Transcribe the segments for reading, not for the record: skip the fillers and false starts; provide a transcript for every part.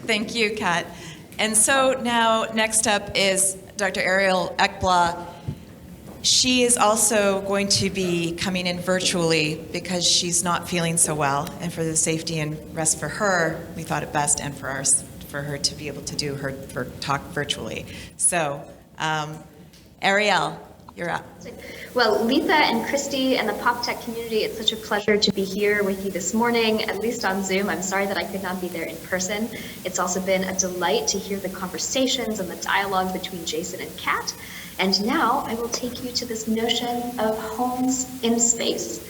Thank you, Kat. And so now next up is Dr. Ariel Ekblaw. She is also going to be coming in virtually because she's not feeling so well, and for the safety and rest for her, we thought it best, and for her to be able to do her talk virtually. So, Ariel, you're up. Well, Letha and Christy and the PopTech community, it's such a pleasure to be here with you this morning, at least on Zoom. I'm sorry that I could not be there in person. It's also been a delight to hear the conversations and the dialogue between Jason and Kat. And now I will take you to this notion of homes in space.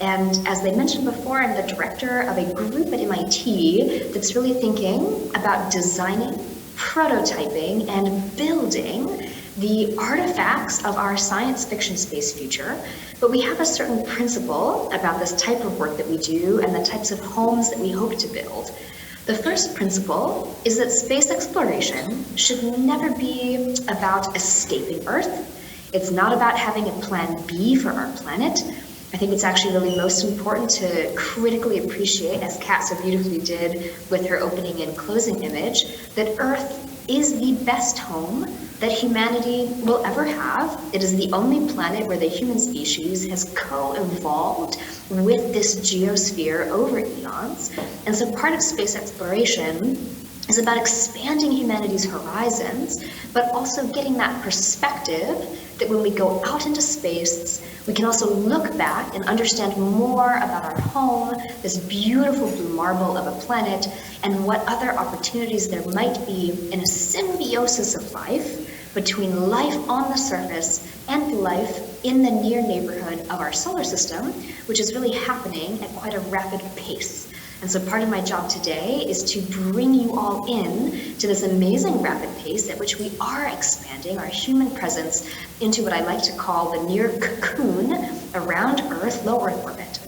And as they mentioned before, I'm the director of a group at MIT that's really thinking about designing, prototyping, and building the artifacts of our science fiction space future. But we have a certain principle about this type of work that we do and the types of homes that we hope to build. The first principle is that space exploration should never be about escaping Earth. It's not about having a plan B for our planet. I think it's actually really most important to critically appreciate, as Kat so beautifully did with her opening and closing image, that Earth is the best home that humanity will ever have. It is the only planet where the human species has co-evolved with this geosphere over eons. And so part of space exploration is about expanding humanity's horizons, but also getting that perspective that when we go out into space, we can also look back and understand more about our home, this beautiful blue marble of a planet, and what other opportunities there might be in a symbiosis of life between life on the surface and life in the near neighborhood of our solar system, which is really happening at quite a rapid pace. And so part of my job today is to bring you all in to this amazing rapid pace at which we are expanding our human presence into what I like to call the near cocoon around Earth, low Earth orbit.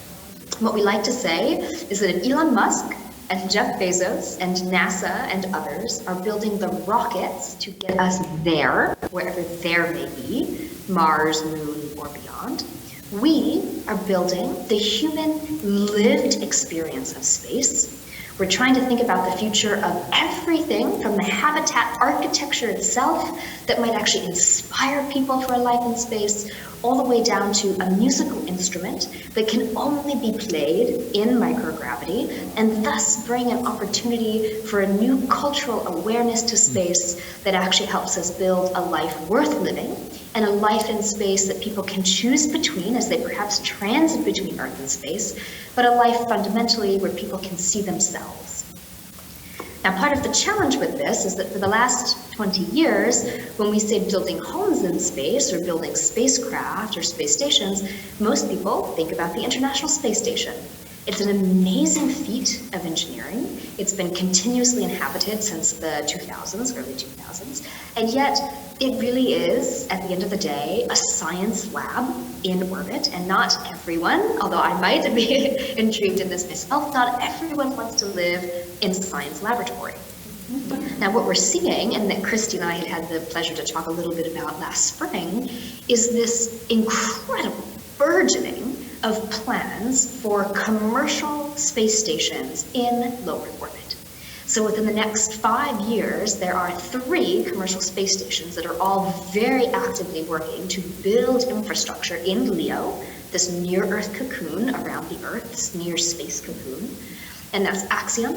What we like to say is that if Elon Musk and Jeff Bezos and NASA and others are building the rockets to get us there, wherever there may be, Mars, Moon, or beyond, we are building the human lived experience of space. We're trying to think about the future of everything from the habitat architecture itself that might actually inspire people for a life in space, all the way down to a musical instrument that can only be played in microgravity, and thus bring an opportunity for a new cultural awareness to space that actually helps us build a life worth living, and a life in space that people can choose between as they perhaps transit between Earth and space, but a life fundamentally where people can see themselves. Now, part of the challenge with this is that for the last 20 years, when we say building homes in space or building spacecraft or space stations, most people think about the International Space Station. It's an amazing feat of engineering. It's been continuously inhabited since the 2000s, early 2000s, and yet it really is, at the end of the day, a science lab in orbit, and not everyone, although I might be intrigued in this myself, not everyone wants to live in a science laboratory. Now, what we're seeing, and that Christy and I had the pleasure to talk a little bit about last spring, is this incredible burgeoning of plans for commercial space stations in low Earth orbit. So within the next 5 years, there are 3 commercial space stations that are all very actively working to build infrastructure in LEO, this near-Earth cocoon around the Earth, this near-space cocoon. And that's Axiom,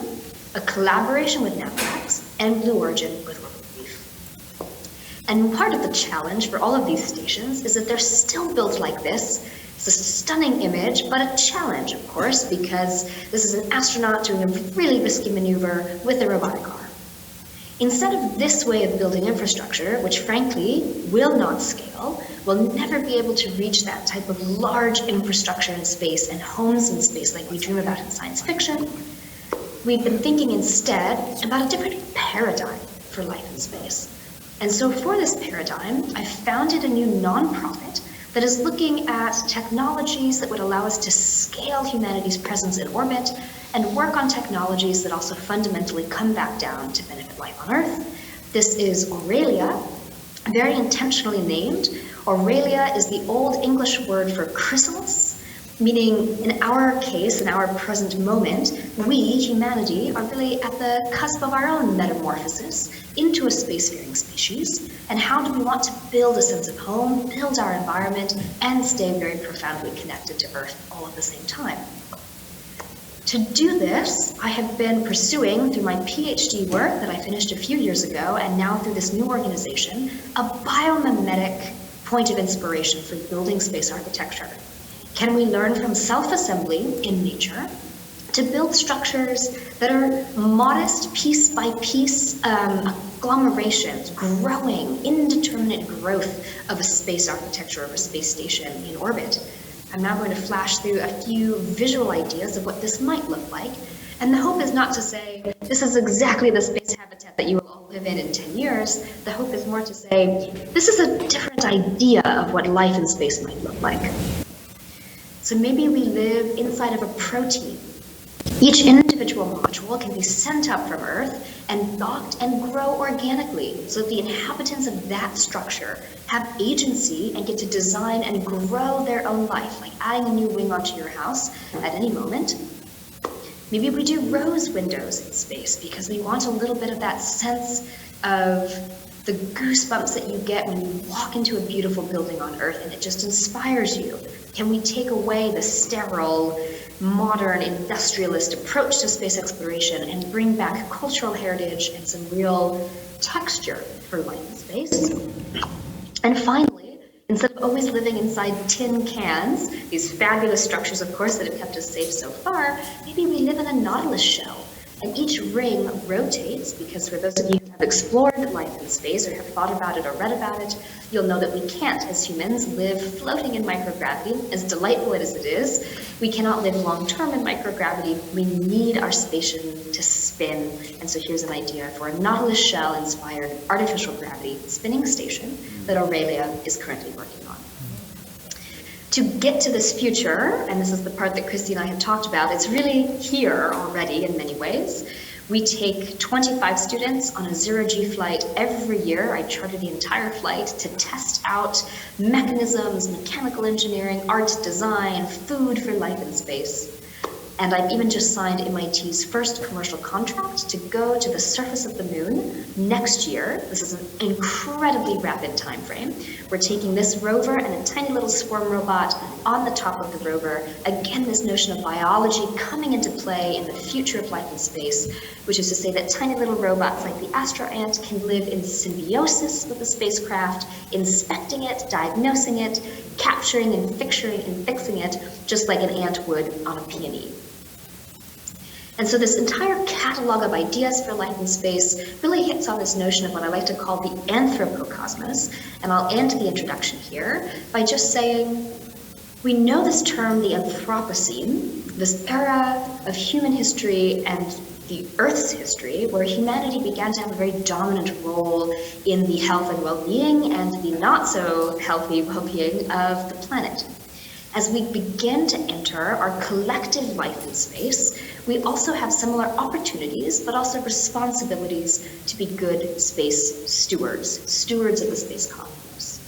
a collaboration with Navigax, and Blue Origin with Orbital Reef. And part of the challenge for all of these stations is that they're still built like this. It's a stunning image, but a challenge, of course, because this is an astronaut doing a really risky maneuver with a robotic arm. Instead of this way of building infrastructure, which frankly will not scale, we'll never be able to reach that type of large infrastructure in space and homes in space like we dream about in science fiction. We've been thinking instead about a different paradigm for life in space. And so for this paradigm, I founded a new nonprofit that is looking at technologies that would allow us to scale humanity's presence in orbit and work on technologies that also fundamentally come back down to benefit life on Earth. This is Aurelia, very intentionally named. Aurelia is the old English word for chrysalis, Meaning, in our case, in our present moment, we, humanity, are really at the cusp of our own metamorphosis into a spacefaring species. And how do we want to build a sense of home, build our environment, and stay very profoundly connected to Earth all at the same time? To do this, I have been pursuing, through my PhD work that I finished a few years ago, and now through this new organization, a biomimetic point of inspiration for building space architecture. Can we learn from self-assembly in nature to build structures that are modest, piece by piece agglomerations, growing, indeterminate growth of a space architecture of a space station in orbit? I'm now going to flash through a few visual ideas of what this might look like. And the hope is not to say, this is exactly the space habitat that you will all live in 10 years. The hope is more to say, this is a different idea of what life in space might look like. So maybe we live inside of a protein. Each individual module can be sent up from Earth and docked and grow organically so that the inhabitants of that structure have agency and get to design and grow their own life, like adding a new wing onto your house at any moment. Maybe we do rose windows in space because we want a little bit of that sense of the goosebumps that you get when you walk into a beautiful building on Earth and it just inspires you. Can we take away the sterile, modern, industrialist approach to space exploration and bring back cultural heritage and some real texture for life in space? And finally, instead of always living inside tin cans, these fabulous structures, of course, that have kept us safe so far, maybe we live in a nautilus shell. And each ring rotates, because for those of you who have explored life in space or have thought about it or read about it, you'll know that we can't, as humans, live floating in microgravity, as delightful as it is. We cannot live long-term in microgravity. We need our station to spin. And so here's an idea for a nautilus shell-inspired artificial gravity spinning station that Aurelia is currently working on. To get to this future, and this is the part that Christy and I have talked about, it's really here already in many ways. We take 25 students on a zero-G flight every year. I charter the entire flight to test out mechanisms, mechanical engineering, art, design, food for life in space. And I've even just signed MIT's first commercial contract to go to the surface of the moon next year. This is an incredibly rapid time frame. We're taking this rover and a tiny little swarm robot on the top of the rover. Again, this notion of biology coming into play in the future of life in space, which is to say that tiny little robots like the astro ant can live in symbiosis with the spacecraft, inspecting it, diagnosing it, capturing and fixing it, just like an ant would on a peony. And so this entire catalog of ideas for life in space really hits on this notion of what I like to call the anthropocosmos. And I'll end the introduction here by just saying, we know this term, the Anthropocene, this era of human history and the Earth's history, where humanity began to have a very dominant role in the health and well-being and the not so healthy well-being of the planet. As we begin to enter our collective life in space, we also have similar opportunities, but also responsibilities to be good space stewards of the space cosmos.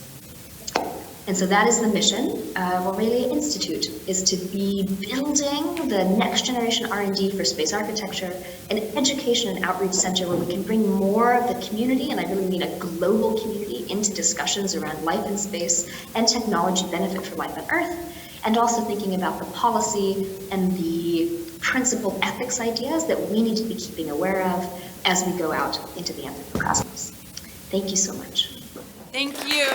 And so that is the mission of Aurelia Institute, is to be building the next generation R&D for space architecture, an education and outreach center where we can bring more of the community, and I really mean a global community, into discussions around life in space and technology benefit for life on Earth, and also thinking about the policy and the principled ethics ideas that we need to be keeping aware of as we go out into the anthropocosmos. Thank you so much. Thank you.